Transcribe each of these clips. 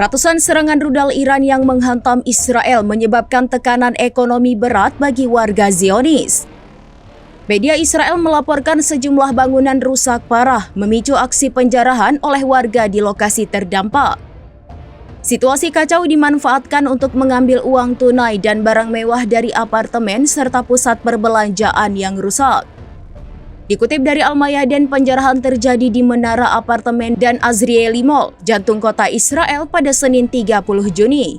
Ratusan serangan rudal Iran yang menghantam Israel menyebabkan tekanan ekonomi berat bagi warga Zionis. Media Israel melaporkan sejumlah bangunan rusak parah, memicu aksi penjarahan oleh warga di lokasi terdampak. Situasi kacau dimanfaatkan untuk mengambil uang tunai dan barang mewah dari apartemen serta pusat perbelanjaan yang rusak. Dikutip dari Al-Mayadin, penjarahan terjadi di menara apartemen dan Azrieli Mall, jantung kota Israel pada Senin 30 Juni.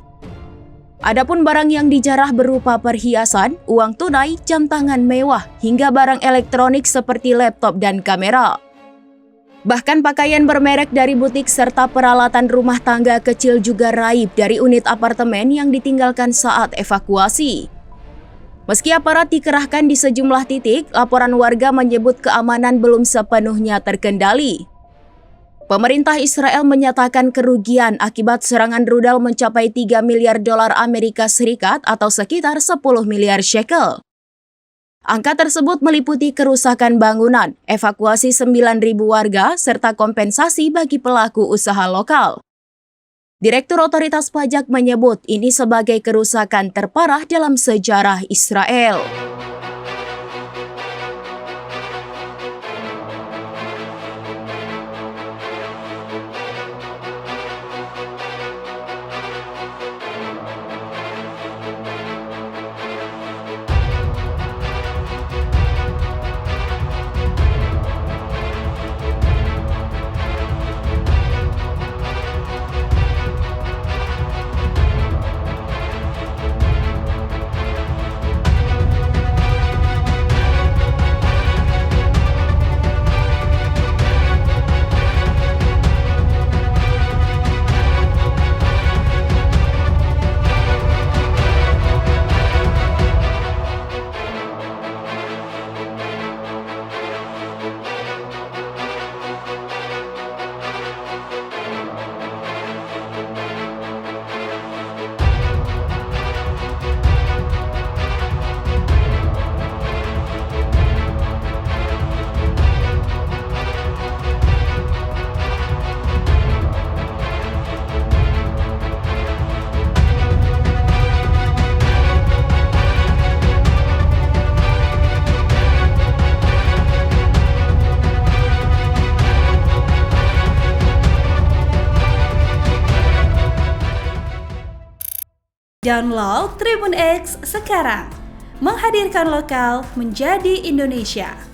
Adapun barang yang dijarah berupa perhiasan, uang tunai, jam tangan mewah, hingga barang elektronik seperti laptop dan kamera. Bahkan pakaian bermerek dari butik serta peralatan rumah tangga kecil juga raib dari unit apartemen yang ditinggalkan saat evakuasi. Meski aparat dikerahkan di sejumlah titik, laporan warga menyebut keamanan belum sepenuhnya terkendali. Pemerintah Israel menyatakan kerugian akibat serangan rudal mencapai 3 miliar dolar Amerika Serikat atau sekitar 10 miliar shekel. Angka tersebut meliputi kerusakan bangunan, evakuasi 9.000 warga, serta kompensasi bagi pelaku usaha lokal. Direktur Otoritas Pajak menyebut ini sebagai kerusakan terparah dalam sejarah Israel. Download Tribun X sekarang, menghadirkan lokal menjadi Indonesia.